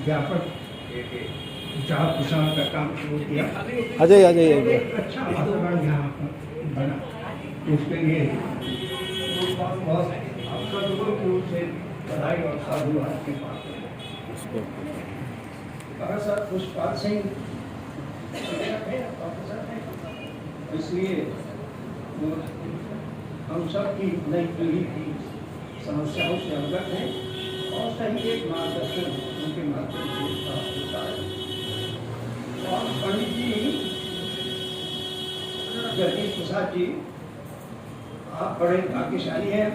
व्यापक प्रचार प्रसार का काम शुरू किया। अजय अजय एक अच्छा वातावरण यहाँ पर बना, उसके लिए बहुत आपका लोगों की ओर से बधाई और साधुवाद की बात है। सर पुष्पाल सिंह शिक्षक है, प्रोफेसर है, इसलिए हम सब की नई पीढ़ी की समस्याओं से अवगत हैं और सही एक मार्गदर्शन उनके माध्यम से प्राप्त होता है। और पंडित जी जगदीश प्रसाद जी, आप बड़े भाग्यशाली हैं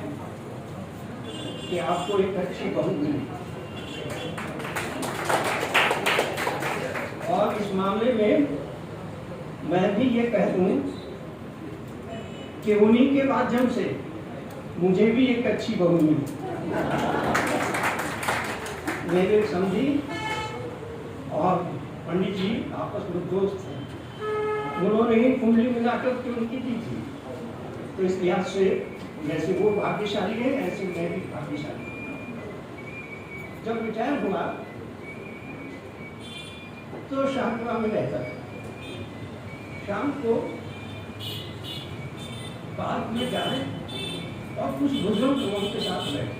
कि आपको एक अच्छी बहू मिली। और इस मामले में मैं भी ये कह दूं कि उन्हीं के माध्यम से मुझे भी एक अच्छी बहू मिली। मेरे समझी और पंडित जी आपस में दोस्त हैं, उन्होंने ही कुंडली मिलाकर के उनकी दी थी। तो इस लिहाज से जैसे वो भाग्यशाली है, ऐसे मैं भी भाग्यशाली हूं। जब रिटायर हुआ तो शाहपुरा में रहता था। शाम को पार्क में जाए और कुछ बुजुर्ग लोगों के साथ बैठो।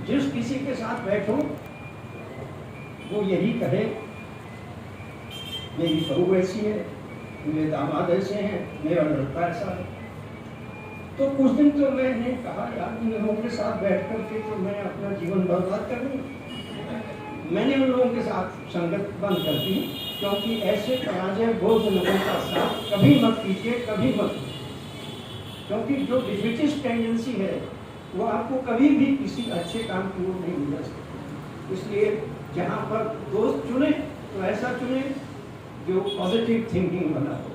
जिस किसी के साथ बैठो वो यही कहे, मेरी बहू ऐसी है, मेरे दामाद ऐसे हैं, मेरा लड़का ऐसा है। तो कुछ दिन तो मैंने कहा यार इन लोगों के साथ बैठ करके तो मैं अपना जीवन बर्बाद कर दूँ। मैंने उन लोगों के साथ संगत बंद कर दी, क्योंकि ऐसे पराजय बोध लोगों का साथ कभी मत कीजिए, कभी मत। क्योंकि जो डिफिटिस्ट टेंडेंसी है वो आपको कभी भी किसी अच्छे काम की ओर नहीं ले सकती। इसलिए जहाँ पर दोस्त चुने तो ऐसा चुने जो पॉजिटिव थिंकिंग वाला हो,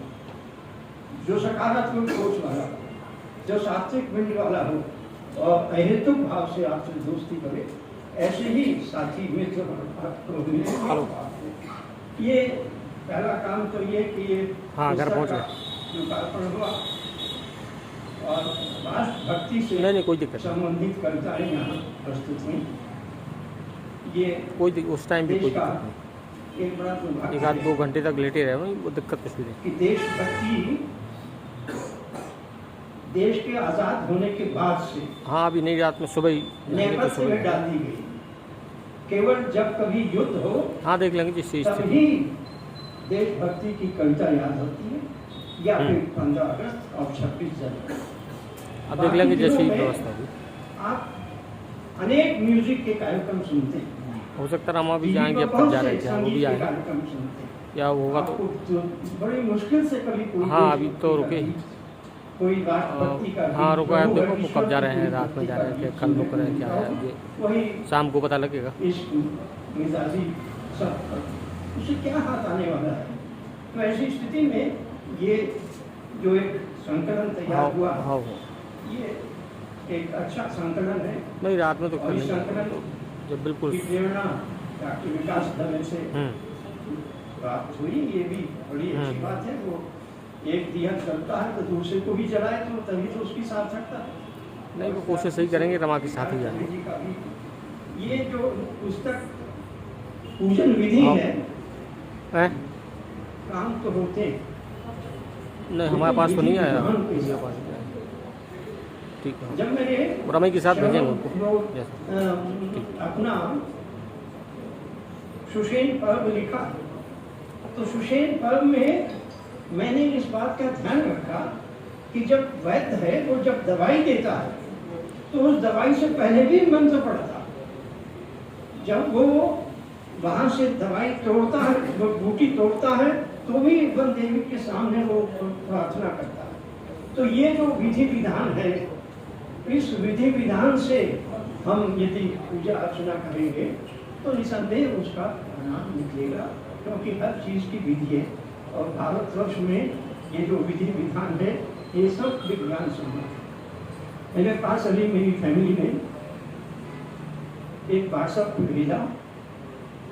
जो सकारात्मक सोच वाला हो, जो सात्विक विंड वाला हो और अहेतुक भाव से आपसे दोस्ती करे। ऐसे ही साथी मित्र ये पहला काम तो ये कि ये घर पहुँच गए लोकार्पण हुआ और राष्ट्र भक्ति से नहीं कोई दिक्कत संबंधित कविताएं यहाँ प्रस्तुत हुई। ये कोई उस टाइम भी कोई दिक्कत नहीं, एक बड़ा दुर्भाग्य एक आध 2 घंटे तक लेटे रहे वो दिक्कत कुछ भी नहीं। कि देशभक्ति देश के आजाद होने के बाद से हाँ अभी नई रात में सुबह ही नेपथ्य में डाल दी गई। केवल जब कभी युद्ध हो हाँ देख लेंगे जिस चीज तभी देशभक्ति की कविता याद होती है, या फिर 15 अगस्त और 26 जनवरी। अब देख लेंगे जैसी व्यवस्था होगी। आप अनेक म्यूजिक के कार्यक्रम सुनते हैं, हो सकता है हम अभी जाएंगे, अब तक जा रहे थे वो भी आएगा कार्यक्रम सुनते हैं, या होगा तो बड़ी मुश्किल से कभी कोई हाँ अभी तो रुके कोई राष्ट्रभक्ति का हाँ रुका है। देखो वो कब जा रहे हैं, रात में जा रहे हैं, कल रुक रहे हैं, क्या है ये वही शाम को पता लगेगा। इश्क मिजाजी सब उसे क्या हाथ आने वाला है। तो ऐसी स्थिति में ये जो एक संकलन तैयार हुआ, ये एक अच्छा संकलन है। नहीं रात में तो और इस संकलन जब बिल्कुल की प्रेरणा डॉक्टर विकास दवे से प्राप्त हुई, ये भी बड़ी अच्छी बात है। वो एक दिया चलता है तो दूसरे को भी जलाए तो तभी तो उसकी सार्थकता है। नहीं वो कोशिश सही करेंगे, रमा के साथ ही जाएंगे। ये जो पुस्तक पूजन विधि है, काम तो होते नहीं हमारे पास तो नहीं आया, ठीक है। जब मैंने रमाई के साथ भेजेंगे उनको अपना सुषेण पर्व लिखा, तो सुषेण पर्व में मैंने इस बात का ध्यान रखा कि जब वैद्य है वो जब दवाई देता है तो उस दवाई से पहले भी मंत्र पढ़ता। जब वो वहां से दवाई तोड़ता है, वो बूटी तोड़ता है, तो भी वन देवी के सामने वो प्रार्थना करता है। तो ये जो विधि विधान है, इस विधि विधान से हम यदि पूजा अर्चना करेंगे तो निसंदेह उसका परिणाम निकलेगा, क्योंकि हर चीज की विधि है। और भारतवर्ष में ये जो विधि विधान है ये सब विज्ञान सम्मत है। मेरे पास अभी मेरी फैमिली ने एक व्हाट्सएप भेजा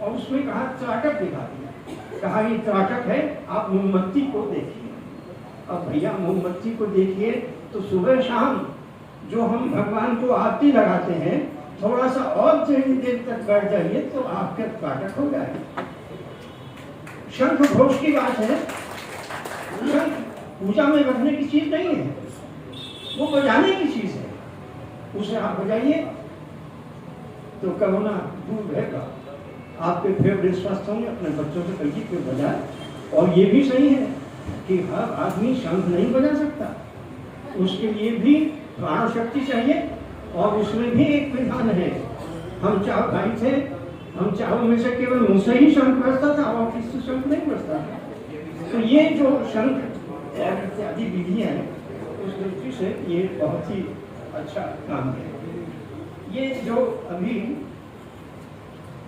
और उसमें कहा त्राटक दिखा दिया, कहा ये त्राटक है, आप मोमबत्ती को देखिए। अब भैया मोमबत्ती को देखिए तो सुबह शाम जो हम भगवान को आरती लगाते हैं, थोड़ा सा और थोड़ी देर तक बैठ जाइए तो आपके फाटक हो जाएगा। शंख घोष की बात है, शंख पूजा में रखने की चीज नहीं है, वो बजाने की चीज है। उसे आप बजाइए तो कोरोना दूर रहेगा, आपके फेफड़े स्वस्थ होंगे। अपने बच्चों से कहिए कि बजाए। और ये भी सही है कि हर आदमी शंख नहीं बजा सकता, उसके लिए भी प्राण शक्ति चाहिए। और उसमें भी एक विधान है, हम चार भाई थे, हम चारों में से केवल मुझसे ही शंख बजता था और किसी शंख नहीं बजता था। तो ये जो शंख इत्यादि विधि है, उस दृष्टि से ये बहुत ही अच्छा काम है। ये जो अभी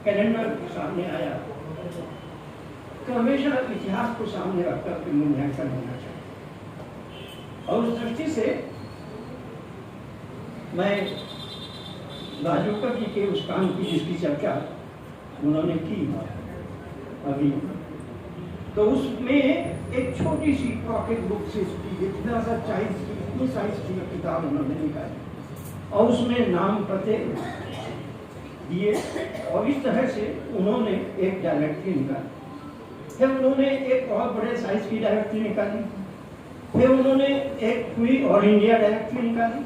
कैलेंडर सामने आया, तो हमेशा इतिहास को सामने रखकर के मूल्यांकन होना चाहिए। और उस दृष्टि से मैं राजोकर जी के उस काम की जिसकी चर्चा उन्होंने की अभी, तो उसमें एक छोटी सी पॉकेट बुक से इतना सा इतनी साइज की किताब उन्होंने निकाली और उसमें नाम पते दिए और इस तरह से उन्होंने एक डायरेक्टरी निकाली। फिर उन्होंने एक और बड़े साइज की डायरेक्टरी निकाली, फिर उन्होंने एक पूरी ऑल इंडिया डायरेक्टरी निकाली।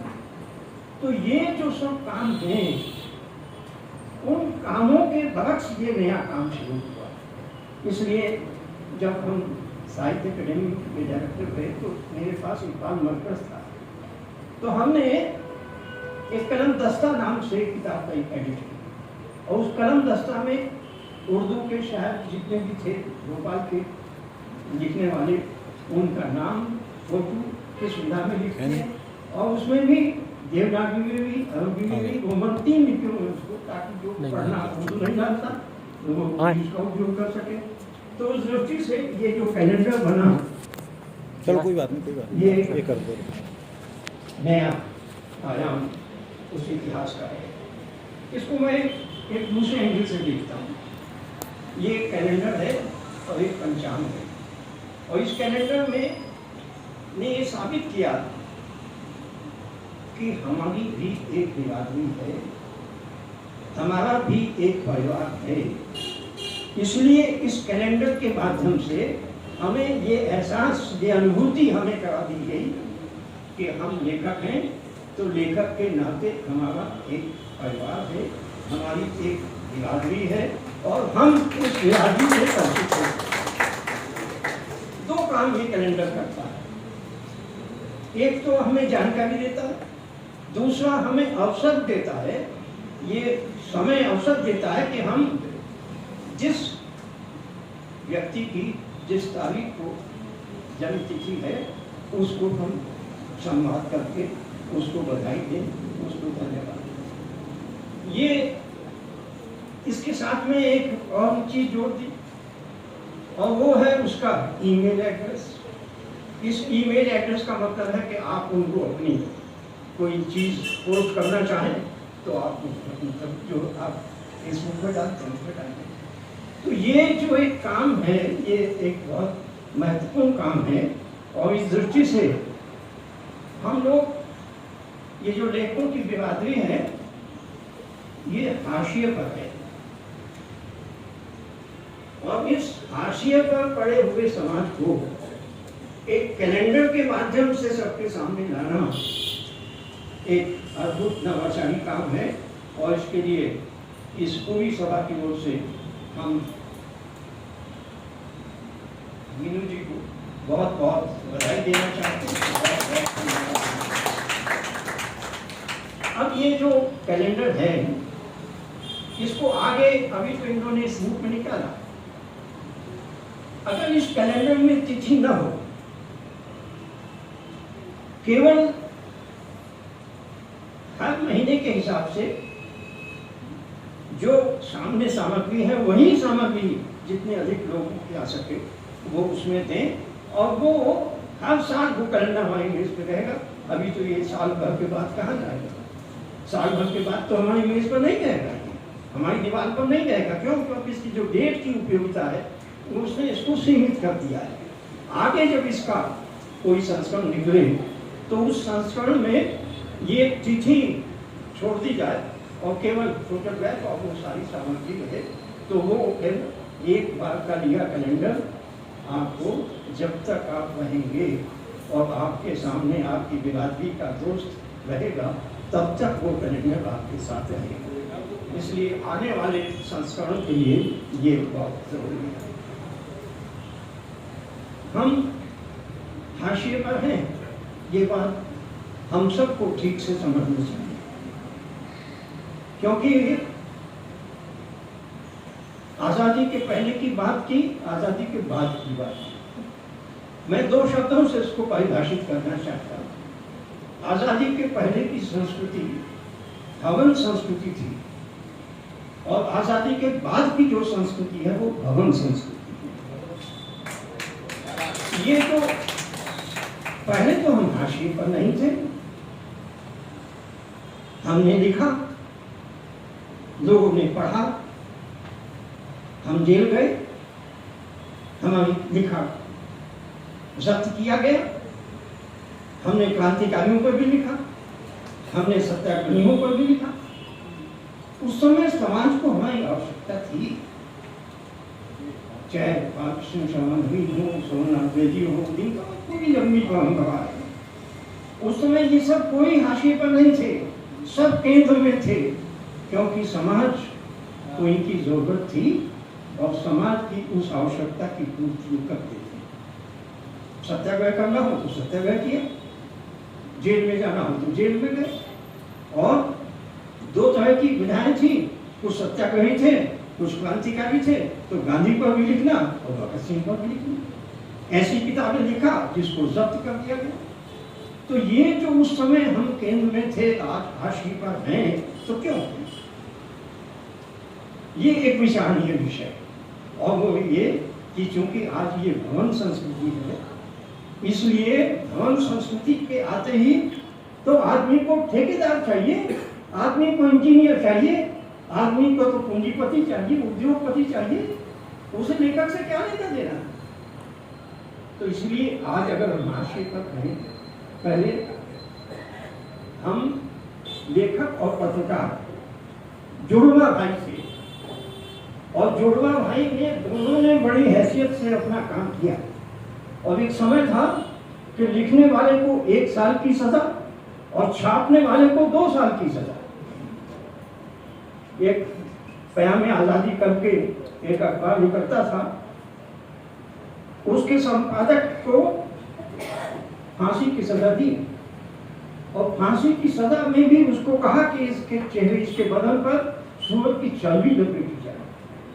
तो ये जो सब काम हैं, उन कामों के बरक्स ये नया काम शुरू हुआ। इसलिए जब हम साहित्य अकेडमी के डायरेक्टर थे तो मेरे पास इकबाल मरकज था, तो हमने एक कलम दस्ता नाम से किताब का एक एडिट किया और उस कलम दस्ता में उर्दू के शायर जितने भी थे भोपाल के लिखने वाले, उनका नाम फोटो की सुविधा में लिखते हैं और उसमें भी देवनागरी में भी, अरबी में भी, रोमन 3 लिपियों में उसको, ताकि जो पढ़ना उर्दू नहीं जानता तो वो इसका उपयोग कर सके। तो उस दृष्टि से ये जो कैलेंडर बना, चलो कोई बात नहीं, ये कर दो, नया आयाम उस इतिहास का है। इसको मैं एक दूसरे एंगल से देखता हूँ। ये कैलेंडर है और एक पंचांग है, और इस कैलेंडर में ने ये साबित किया कि हमारी भी एक बिरादरी है, हमारा भी एक परिवार है। इसलिए इस कैलेंडर के माध्यम से हमें ये एहसास, ये अनुभूति हमें करा दी गई कि हम लेखक हैं, तो लेखक के नाते हमारा एक परिवार है, हमारी एक बिरादरी है और हम उस बिरादरी से परिचित हैं। 2 काम ये कैलेंडर करता है, एक तो हमें जानकारी देता है, दूसरा हमें अवसर देता है, ये समय अवसर देता है कि हम जिस व्यक्ति की जिस तारीख को जन्म तिथि है उसको हम संवाद करके उसको बधाई दें, उसको धन्यवाद दें। ये इसके साथ में एक और चीज जोड़ दी और वो है उसका ईमेल एड्रेस। इस ईमेल एड्रेस का मतलब है कि आप उनको अपनी कोई चीज़ पोस्ट करना चाहें तो आप जो आप फेसबुक पर डालते हैं उस पर डालें। तो ये जो एक काम है, ये एक बहुत महत्वपूर्ण काम है और इस दृष्टि से हम लोग ये जो लेखकों की बिरादरी है ये हाशिए पर है और इस हाशिए पर पड़े हुए समाज को एक कैलेंडर के माध्यम से सबके सामने लाना एक अद्भुत नवाचारी काम है और इसके लिए इस पूरी सभा की ओर से हम मीनू जी को बहुत बहुत बधाई देना चाहते हैं। अब ये जो कैलेंडर है इसको आगे अभी तो इन्होंने इस रूप में निकाला, अगर इस कैलेंडर में तिथि न हो, केवल हर महीने के हिसाब से जो सामने सामग्री है वही सामग्री जितने अधिक लोगों की आ सके वो उसमें दें और वो हर साल वो कैलेंडर हमारी मेज पे रहेगा। अभी तो ये साल भर के बाद कहाँ जाएगा, साल भर के बाद तो हमारी मेज पर नहीं रहेगा, हमारी दीवार पर नहीं रहेगा। क्यों? क्योंकि इसकी जो डेट की उपयोगिता है उसने इसको सीमित कर दिया है। आगे जब इसका कोई संस्करण निकले तो उस संस्करण में ये तिथि छोड़ दी जाए और केवल फोटोग्राफ और वो सारी सामग्री रहे, तो वो फिर एक बार का लिया कैलेंडर आपको जब तक आप रहेंगे और आपके सामने आपकी बिरादरी का दोस्त रहेगा, तब तक वो कैलेंडर आपके साथ रहेगा। इसलिए आने वाले संस्करण के लिए ये बहुत जरूरी है। हम हाशिए पर हैं, ये बात हम सबको ठीक से समझनी चाहिए, क्योंकि आजादी के पहले की बात की, आजादी के बाद की बात की। मैं दो शब्दों से इसको परिभाषित करना चाहता हूं। आजादी के पहले की संस्कृति हवन संस्कृति थी, और आजादी के बाद की जो संस्कृति है वो भवन संस्कृति है। ये तो पहले तो हम हाशिए पर नहीं थे, हमने लिखा, लोगों ने पढ़ा, हम जेल गए, हमारी लिखा जब्त किया गया, हमने क्रांतिकारियों पर भी लिखा, हमने सत्याग्रहियों पर भी लिखा। उस समय समाज को हमारी आवश्यकता थी, चाहे बालकृष्ण श्रवणवी हो, सोमनाथ द्विवेदी हो, कोई लंबी परंपरा है। उस समय ये सब कोई हाशिए पर नहीं थे, सब केंद्र में थे, क्योंकि समाज को इनकी जरूरत थी और समाज की उस आवश्यकता की पूर्ति करते थे। सत्याग्रह करना हो तो सत्याग्रह किया, जेल में जाना हो तो जेल में गए। और दो तरह की विधाएं थी, कुछ सत्याग्रही थे, कुछ क्रांतिकारी थे, तो गांधी पर भी लिखना और भगत सिंह पर भी लिखना। ऐसी किताबें लिखा जिसको जब्त कर दिया गया। तो ये जो उस समय हम केंद्र में थे, आज हाशिए पर हैं, तो क्यों? ये एक विचारणीय विषय, और वो ये कि चूंकि आज ये भवन संस्कृति है, इसलिए भवन संस्कृति के आते ही तो आदमी को ठेकेदार चाहिए, आदमी को इंजीनियर चाहिए, आदमी को तो पूंजीपति चाहिए, उद्योगपति चाहिए, उसे लेखक से क्या लेकर देना। तो इसलिए आज अगर हम हाशिए पर कहें, पहले हम लेखक और पत्रकार जुड़वा भाई थे, और जुड़वा भाई ने दोनों ने बड़ी हैसियत से अपना काम किया। और एक समय था कि लिखने वाले को 1 साल की सजा और छापने वाले को 2 साल की सजा। एक प्याम आजादी करके एक अखबार निकलता था, उसके संपादक को फांसी की सजा दी, और फांसी की सजा में भी उसको कहा कि इसके चेहरे, इसके बदन पर सूरज की चर्बी लपेटी जाए।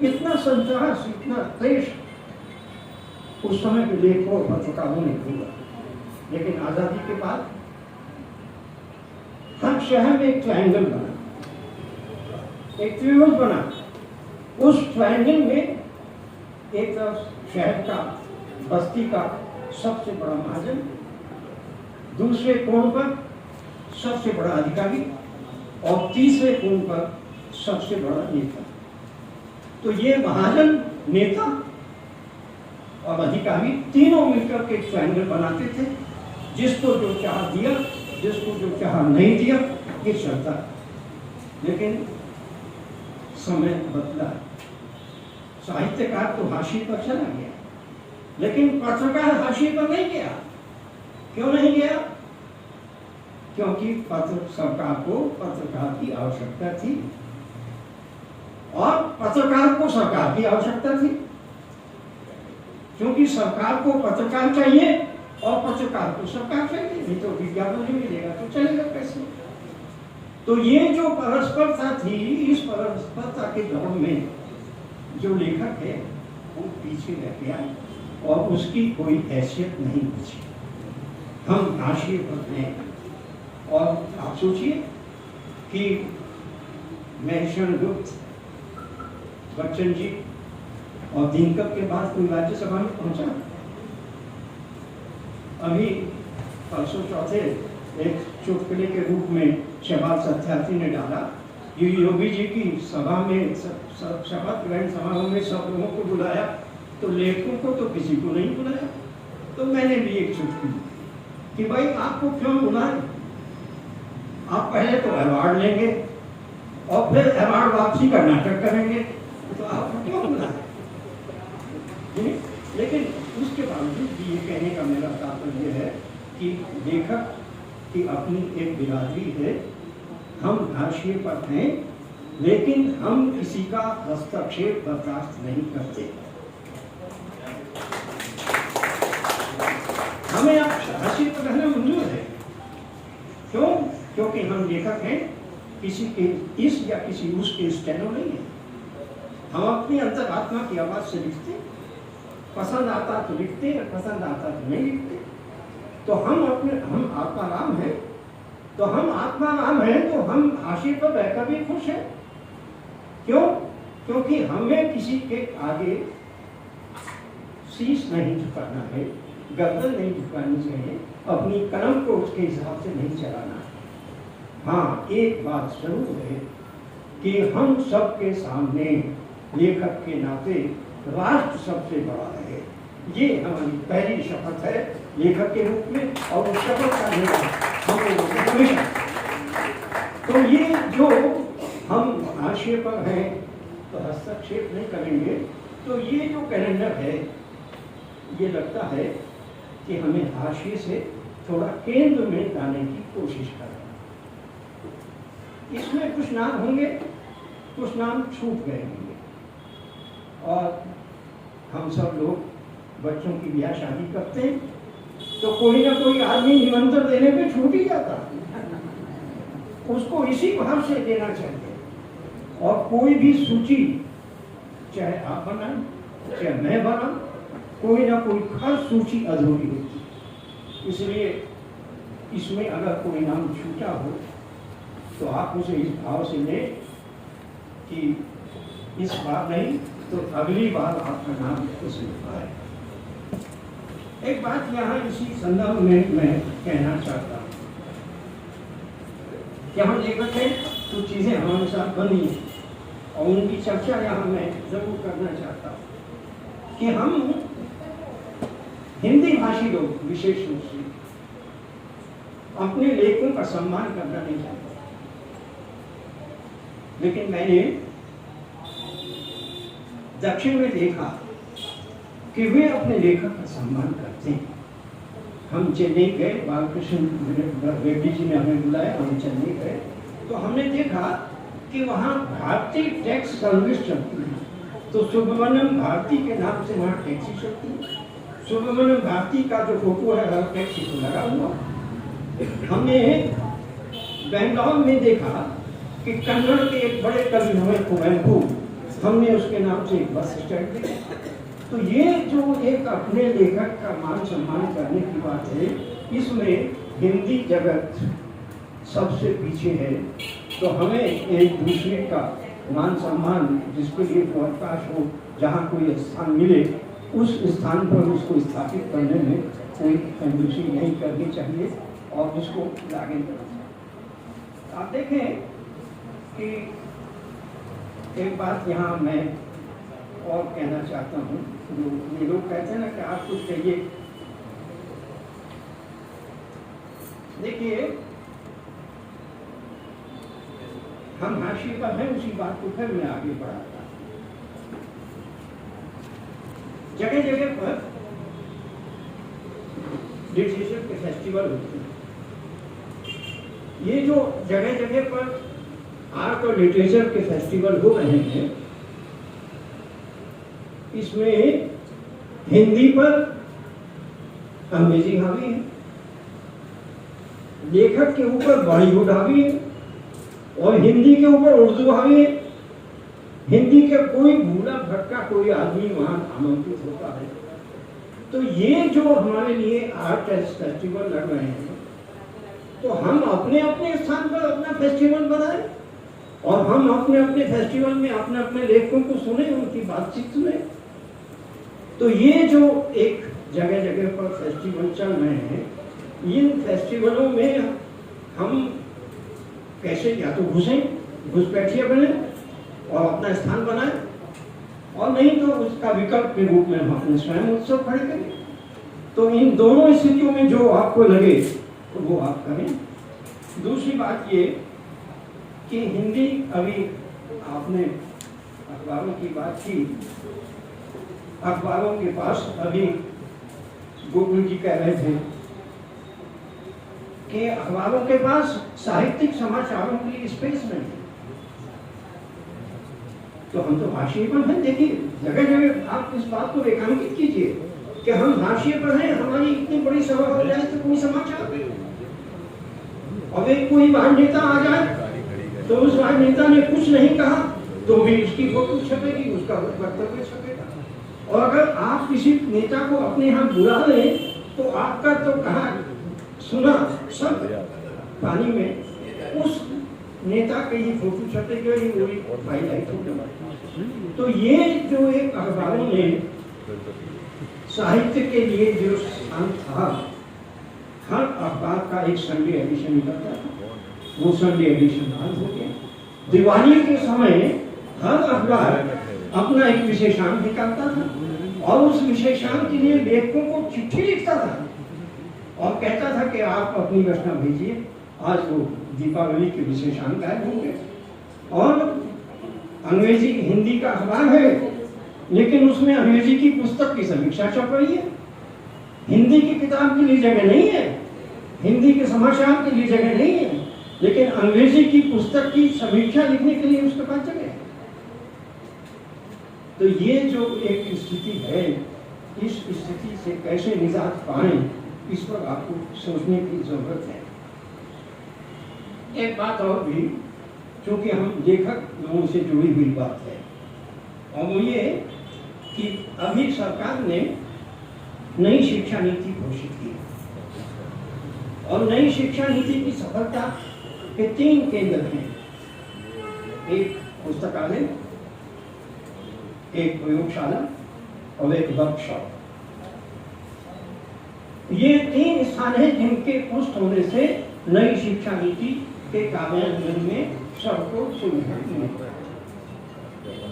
इतना संतोष, इतना क्लेश उस समय के लेखकों और पत्रकारों ने किया। लेकिन आजादी के बाद हर शहर में एक ट्रायंगल बना, एक त्रिभुज बना। उस ट्रायंगल में एक तरफ शहर का, बस्ती का सबसे बड़ा महाजन, दूसरे कोण पर सबसे बड़ा अधिकारी, और तीसरे कोण पर सबसे बड़ा नेता। तो ये महाजन, नेता और अधिकारी तीनों मिलकर के ट्रायंगल बनाते थे। जिसको जो चाह दिया, जिसको जो चाह नहीं दिया, ये चलता। लेकिन समय बदला, साहित्यकार तो हाशिए पर चला गया, लेकिन पत्रकार हाशिए पर नहीं गया। क्यों नहीं गया? क्योंकि सरकार को पत्रकार की आवश्यकता थी, और पत्रकार को सरकार की आवश्यकता थी। क्योंकि सरकार को पत्रकार चाहिए और पत्रकार को सरकार चाहिए, नहीं तो विज्ञापन नहीं मिलेगा तो चलेगा कैसे? तो ये जो परस्परता थी, इस परस्परता के दौर में जो लेखक है वो पीछे रह गया, और उसकी कोई हैसियत नहीं बची। हम हाशिए पर हैं। और आप सोचिए कि महर्षि गुप्त, बच्चन जी और दिनकर के बाद कोई राज्यसभा में पहुंचा? अभी परसों चौथे एक चुटकुले के रूप में शहबाज सत्यार्थी ने डाला, योगी जी की सभा में, शपथ ग्रहण समारोह में सब लोगों को बुलाया, तो लेखकों को तो किसी को नहीं बुलाया। तो मैंने भी एक चुटकुली कि भाई आपको क्यों बुलाए? आप पहले तो अवार्ड लेंगे, और फिर अवार्ड वापसी का नाटक करेंगे, तो आपको क्यों बुलाएं? लेकिन उसके बावजूद भी ये कहने का मेरा तात्पर्य है कि लेखक की अपनी एक बिरादरी है, हम हाशिए पर हैं, लेकिन हम किसी का हस्तक्षेप बर्दाश्त नहीं करते। हमें आप हाशिए पर रहना मंजूर है। क्यों? क्योंकि हम लेखक हैं, किसी के इस या किसी उस के स्टेनो नहीं है। हम अपनी अंतरात्मा की आवाज से लिखते, पसंद आता तो लिखते, पसंद आता तो नहीं लिखते। तो हम आत्माराम हैं, तो हम आत्माराम हैं, तो हम हाशिए पर रहकर भी खुश हैं। क्यों? क्योंकि हमें किसी के आगे शीश नहीं झुकाना है, गर्दन नहीं झुकानी चाहिए, अपनी कलम को उसके हिसाब से नहीं चलाना है। हाँ, एक बात जरूर है कि हम सबके सामने लेखक के नाते राष्ट्र सबसे बड़ा है। ये हमारी पहली शपथ है लेखक के रूप में, और उस शपथ का निर्वहन हम लोगों को हमेशा। तो ये जो हम हाशिए पर हैं तो हस्तक्षेप नहीं करेंगे, तो ये जो कैलेंडर है ये लगता है कि हमें हाशिए से थोड़ा केंद्र में लाने की कोशिश करें। इसमें कुछ नाम होंगे, कुछ नाम छूट गए होंगे, और हम सब लोग बच्चों की ब्याह शादी करते हैं तो कोई ना कोई आदमी निमंत्रण देने पे छूट ही जाता, उसको इसी भाव से देना चाहिए। और कोई भी सूची, चाहे आप बनाएं चाहे मैं बनाऊं, कोई ना कोई हर सूची अधूरी होती है। इसलिए इसमें अगर कोई नाम छूटा हो तो आप उसे इस भाव से लें कि इस बार नहीं तो अगली बार आपका नाम उसमें आए। एक बात यहाँ इसी संदर्भ में मैं कहना चाहता हूँ कि हम लेखक हैं, कुछ चीज़ें हमारे साथ बनी हैं और उनकी चर्चा यहाँ मैं जरूर करना चाहता हूँ कि हम हिंदी भाषी लोग विशेष रूप से अपने लेखकों का सम्मान करना नहीं चाहते, लेकिन मैंने दक्षिण में देखा कि वे अपने लेखक का सम्मान करते हैं। हम चेन्नई गए, बालकृष्ण रेड्डी जी ने हमें बुलाया, हम चेन्नई गए तो हमने देखा कि वहाँ भारतीय टैक्स सर्विस चलती है। तो सुब्रमण्यम भारती के नाम से वहाँ टैक्सी चलती है। सुब्रमण्यम भारती का जो फोटो है हर टैक्सी को लगा हुआ। हमने बेंगलौर में देखा कि कन्नड़ के एक बड़े कवि हुए कुवेंपु, हमने उसके नाम से एक बस स्टैंड देखा। तो ये जो एक अपने लेखक का मान सम्मान करने की बात है, इसमें हिंदी जगत सबसे पीछे है। तो हमें एक दूसरे का मान सम्मान, जिसके लिए अवकाश हो, जहाँ कोई स्थान मिले उस स्थान पर उसको स्थापित करने में कोई कंजूसी नहीं करनी चाहिए और उसको आगे करना चाहिए। आप देखें कि एक बात यहाँ मैं और कहना चाहता हूँ, जो ये लोग कहते हैं ना कि आप कुछ कहिए। देखिए, हम हाशिए पर हैं, उसी बात को फिर मैं आगे बढ़ाता हूँ। जगह जगह पर लिटरेचर के फेस्टिवल होते हैं। ये जो जगह जगह पर आर्ट और लिटरेचर के फेस्टिवल हो रहे हैं, इसमें हिंदी पर अंग्रेजी हावी है, लेखक के ऊपर बॉलीवुड हावी है और हिंदी के ऊपर उर्दू हावी है। हिंदी के कोई भूला भटका कोई आदमी वहां आमंत्रित होता है। तो ये जो हमारे लिए आर्ट फेस्टिवल लग रहे हैं, तो हम अपने अपने स्थान पर अपना फेस्टिवल बनाएं और हम अपने अपने फेस्टिवल में अपने अपने लेखकों को सुने, उनकी बातचीत सुने। तो ये जो एक जगह जगह पर फेस्टिवल चल रहे हैं, इन फेस्टिवलों में हम कैसे या तो घुसपैठिया बने और अपना स्थान बनाए, और नहीं तो उसका विकल्प के रूप में हम अपने स्वयं उत्सव खड़े करें। तो इन दोनों स्थितियों में जो आपको लगे तो वो आप करें। दूसरी बात ये कि हिंदी, अभी आपने अखबारों की बात की, अखबारों के पास अभी गोकुल जी कह रहे थे कि अखबारों के पास साहित्यिक समाचारों के लिए स्पेस नहीं है। तो हम तो हाशिए पर हैं। देखिए जगह जगह आप इस बात को रेखांकित कीजिए कि हम हाशिए पर हैं, हमारी इतनी बड़ी सभा हो जाए तो कोई समाचार, और एक कोई राजनेता आ जाए तो उस राजनेता ने कुछ नहीं कहा तो भी उसकी फोटो छपेगी, उसका वक्तव्य छपेगा। और अगर आप किसी नेता को अपने यहाँ बुला लें तो आपका तो कहा सुना सब पानी में, उस नेता के ही फोटो छपेगी और ये हाईलाइट होगा। तो ये जो एक अखबारों ने साहित्य के लिए जो स्थान था, हर अखबार का एक संडे एडिशन निकलता था, वो संडे एडिशन आज हो गया। दिवाली के समय हर अखबार अपना एक विशेषांक निकालता था और उस विशेषांक के लिए लेखकों को चिट्ठी लिखता था और कहता था कि आप अपनी रचना भेजिए, आज वो दीपावली के विशेषांक आए होंगे। और अंग्रेजी हिंदी का अखबार है, लेकिन उसमें अंग्रेजी की पुस्तक की समीक्षा छप रही है। हिंदी की किताब के लिए जगह नहीं है, हिंदी के समाचार के लिए जगह नहीं है, लेकिन अंग्रेजी की पुस्तक की समीक्षा लिखने के लिए उसके पास जगह है। तो ये जो एक स्थिति है, इस स्थिति से कैसे निजात पाएं, इस पर आपको सोचने की जरूरत है। एक बात और भी, क्योंकि हम लेखक लोगों से जुड़ी हुई बात है, और वो ये कि अभी सरकार ने नई शिक्षा नीति घोषित की और नई शिक्षा नीति की सफलता के 3 केंद्र हैं। एक पुस्तकालय, एक प्रयोगशाला और एक वर्कशॉप। ये 3 स्थान हैं जिनके पुष्ट होने से नई शिक्षा नीति के कार्यान्वयन में सबको सुविधा मिलेगी।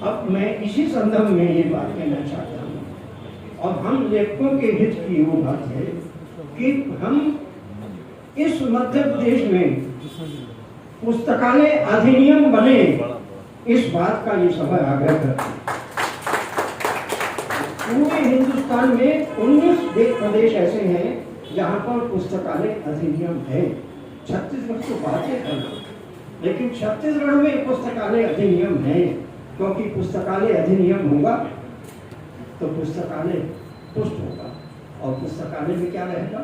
अब मैं इसी संदर्भ में ये बात कहना चाहता हूँ, और हम लेखकों के हित की वो बात है कि हम इस मध्य प्रदेश में पुस्तकालय अधिनियम बने, इस बात का ये सभा आग्रह करते हैं। पूरे हिंदुस्तान में 19 प्रदेश ऐसे हैं जहाँ पर पुस्तकालय अधिनियम है। छत्तीसगढ़ तो बात है, लेकिन छत्तीसगढ़ में पुस्तकालय अधिनियम है, क्योंकि पुस्तकालय अधिनियम होगा तो पुस्तकालय पुष्ट होगा। और पुस्तकालय में क्या रहेगा?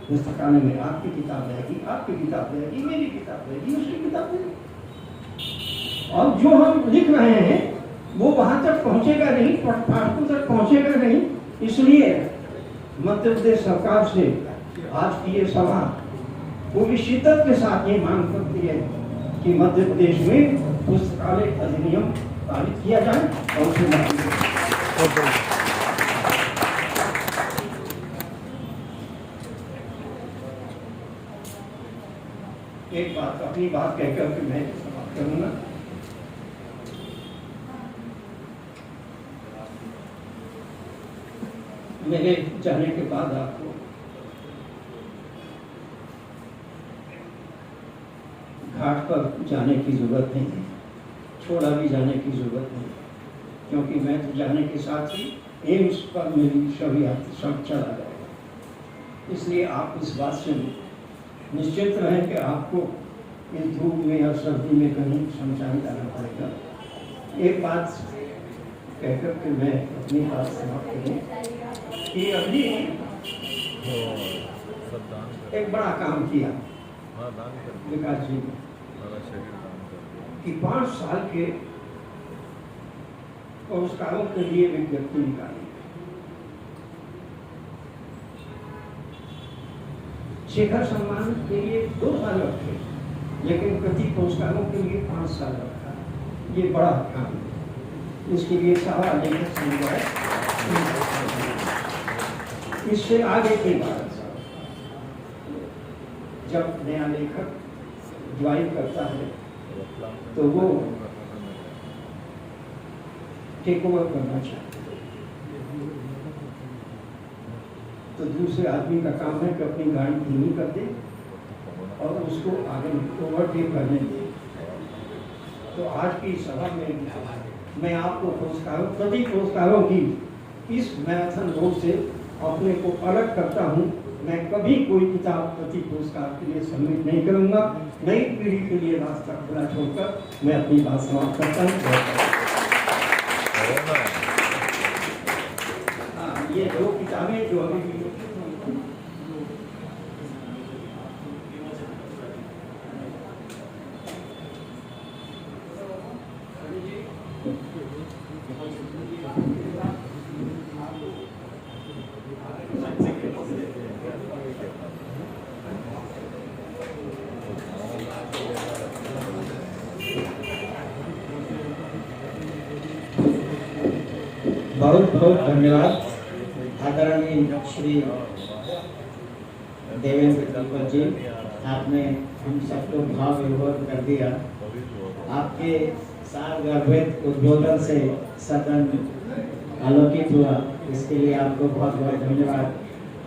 पुस्तकालय में आपकी किताब रहेगी, आपकी किताब रहेगी, मेरी किताब रहेगी, उसकी किताब रहेगी। और जो हम लिख रहे हैं वो वहां तक पहुंचेगा नहीं, पाठकों तक पहुंचेगा नहीं। इसलिए मध्य प्रदेश सरकार से आज की ये सभा पूरी शिद्दत के साथ ये मांग करती है कि मध्य प्रदेश में पुस्तकालय अधिनियम पारित किया जाए और उसे लागू किया जाए। एक बात, अपनी बात कहकर के मैं समाप्त करूंगा। मेरे जाने के बाद आपको घाट पर जाने की जरूरत नहीं है, छोड़ा भी जाने की जरूरत नहीं, क्योंकि मैं तो जाने के साथ ही एम्स पर मेरी शरीयत सब चला जाएगा। इसलिए आप इस बात से निश्चित रहें कि आपको इस धूप में या सर्दी में कहीं शमशान जाना पड़ेगा। एक बात कहकर के मैं अपनी बात समाप्त करूँ कि अभी एक बड़ा काम किया विकास जी ने कि 5 साल के पुरस्कारों के लिए विज्ञप्ति निकाली। शेखर सम्मान के लिए 2 साल रखे, लेकिन प्रति पुरस्कारों के लिए 5 साल रखा। ये बड़ा काम है, इसके लिए सारा लेखक समुदाय, इससे आगे की बात, जब नया लेखक ज्वाइन करता है तो वो टेक ओवर करना चाहते हैं, तो दूसरे आदमी का काम है कि अपनी गाड़ी धीमी कर दे और उसको आगे ओवरटेक करने दे। तो आज की सभा में मैं आपको पुरस्कारों सभी पुरस्कारों की इस मैराथन दौड़ से अपने को अलग करता हूँ। मैं कभी कोई किताब प्रति पुरस्कार के लिए सम्मिलित नहीं करूँगा। नई पीढ़ी के लिए रास्ता खुला छोड़कर मैं अपनी बात समाप्त करता हूँ। ये दो किताबें जो अभी बहुत बहुत धन्यवाद आदरणीय श्री देवेंद्र दीपक जी, आपने हम सबको भाव विभोर कर दिया। आपके सार्वगर्भित उद्बोधन से सदन आलोकित हुआ, इसके लिए आपको बहुत बहुत धन्यवाद।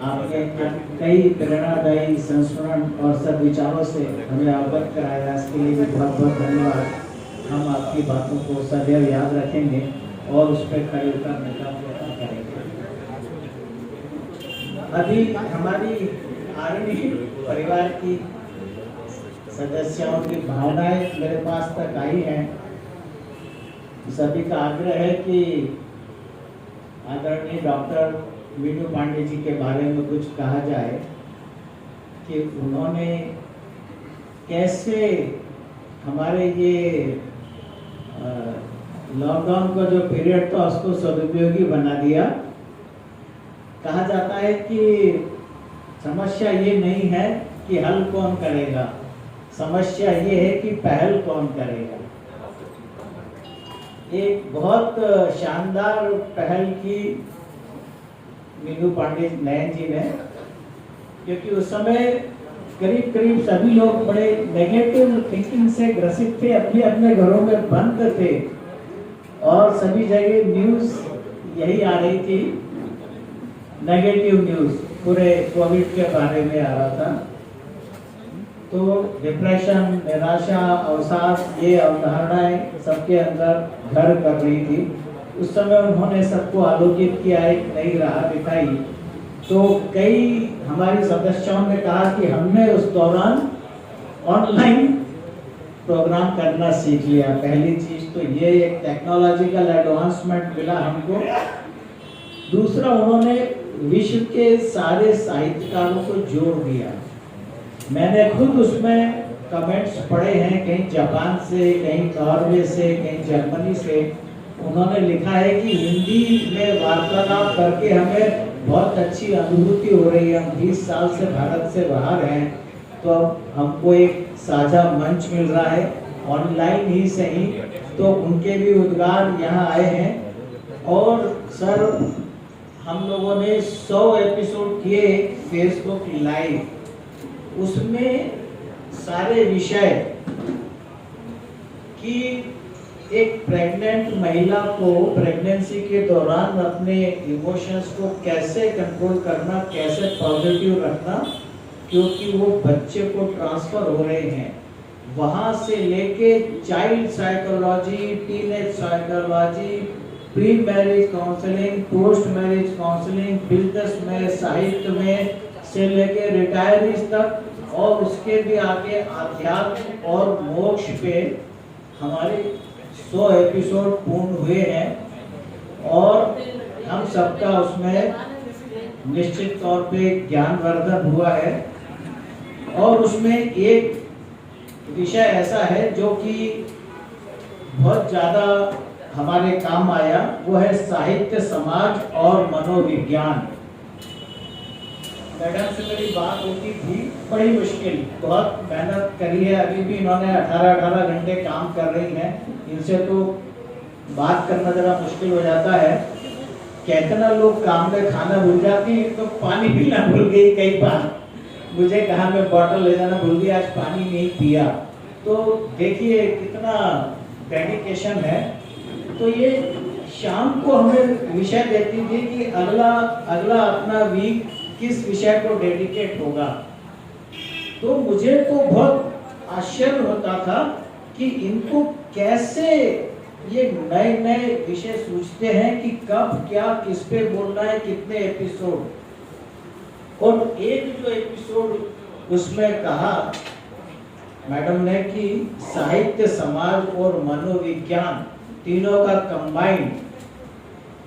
आपने कई प्रेरणादायी संस्मरण और सद्विचारों से हमें अवगत कराया, इसके लिए भी बहुत बहुत धन्यवाद। हम आपकी बातों को सदैव याद रखेंगे और उस पर खड़े उतरने का प्रयत्न करेंगे। अभी हमारी आर्मी परिवार की सदस्यों की भावनाएं मेरे पास तक आई हैं। सभी का आग्रह है कि आदरणीय डॉक्टर मीनू पांडे जी के बारे में कुछ कहा जाए कि उन्होंने कैसे हमारे ये लॉकडाउन का जो पीरियड था उसको सदुपयोगी बना दिया। कहा जाता है कि समस्या ये नहीं है कि हल कौन करेगा, समस्या ये है कि पहल कौन करेगा। एक बहुत शानदार पहल की मीनू पांडे नयन जी ने, क्योंकि उस समय करीब करीब सभी लोग बड़े नेगेटिव थिंकिंग से ग्रसित थे, अपने अपने घरों में बंद थे और सभी जगह न्यूज़ यही आ रही थी, नेगेटिव न्यूज़ पूरे कोविड के बारे में आ रहा था। तो डिप्रेशन, निराशा, अवसाद, ये अवधारणाएं सबके अंदर घर कर रही थी। उस समय उन्होंने सबको आलोकित किया, एक नई राह दिखाई। तो कई हमारी सदस्यों ने कहा कि हमने उस दौरान ऑनलाइन प्रोग्राम करना सीख लिया। पहली चीज तो ये एक टेक्नोलॉजिकल एडवांसमेंट मिला हमको। दूसरा, उन्होंने विश्व के सारे साहित्यकारों को जोड़ दिया। मैंने खुद उसमें कमेंट्स पढ़े हैं, कहीं जापान से, कहीं नॉर्वे से, कहीं जर्मनी से। उन्होंने लिखा है कि हिंदी में वार्तालाप करके हमें बहुत अच्छी अनुभूति हो रही है। हम 20 साल से भारत से बाहर हैं, तो अब हमको एक साझा मंच मिल रहा है, ऑनलाइन ही सही। तो उनके भी उद्गार यहाँ आए हैं। और सर, हम लोगों ने 100 एपिसोड किए फेसबुक लाइव, उसमें सारे विषय कि एक प्रेग्नेंट महिला को प्रेगनेंसी के दौरान अपने इमोशंस को कैसे कंट्रोल करना, कैसे पॉजिटिव रखना, क्योंकि वो बच्चे को ट्रांसफर हो रहे हैं। वहाँ से लेके child psychology, teenage psychology, pre marriage counselling, post marriage counselling, business में, साहित्य में से लेके रिटायरीज तक, और उसके भी आगे आध्यात्म और मोक्ष पे हमारे 100 एपिसोड पूर्ण हुए हैं। और हम सबका उसमें निश्चित तौर पे ज्ञानवर्धन हुआ है। और उसमें एक विषय ऐसा है जो कि बहुत ज़्यादा हमारे काम आया, वो है साहित्य, समाज और मनोविज्ञान। मैडम से मेरी बात होती थी, बड़ी मुश्किल, बहुत मेहनत करी है। अभी भी इन्होंने 18 घंटे काम कर रही हैं। इनसे तो बात करना ज़रा मुश्किल हो जाता है। कितना लोग काम में खाना भूल जाती हैं, तो पानी पीना भूल गई कई बार। मुझे कहा मैं बॉटल ले जाना भूल गई, आज पानी नहीं पिया। तो देखिए कितना डेडिकेशन है। तो ये शाम को हमें विषय देती थी कि अगला अपना वीक किस विषय को डेडिकेट होगा। तो मुझे तो बहुत आश्चर्य होता था कि इनको कैसे ये नए नए विषय सूझते हैं कि कब क्या किस पे बोलना है, कितने एपिसोड। और एक जो एपिसोड उसमें कहा मैडम ने कि साहित्य, समाज और मनोविज्ञान तीनों का कंबाइंड,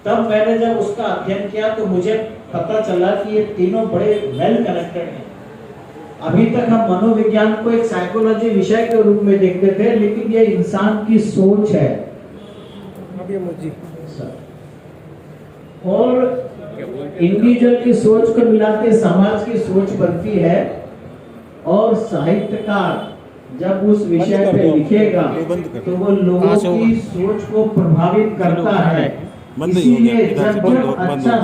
तब मैंने जब उसका अध्ययन किया तो मुझे पता चला कि ये तीनों बड़े वेल कनेक्टेड हैं। अभी तक हम मनोविज्ञान को एक साइकोलॉजी विषय के रूप में देखते थे, लेकिन ये इंसान की सोच है और इंडिविजुअल की सोच को मिलाते समाज की सोच बनती है। और साहित्यकार जब उस विषय पे लिखेगा तो वो लोगों की सोच को प्रभावित करता है। बंद ही हो गया, इसीलिए इधर से जब बंद हो अच्छा गया।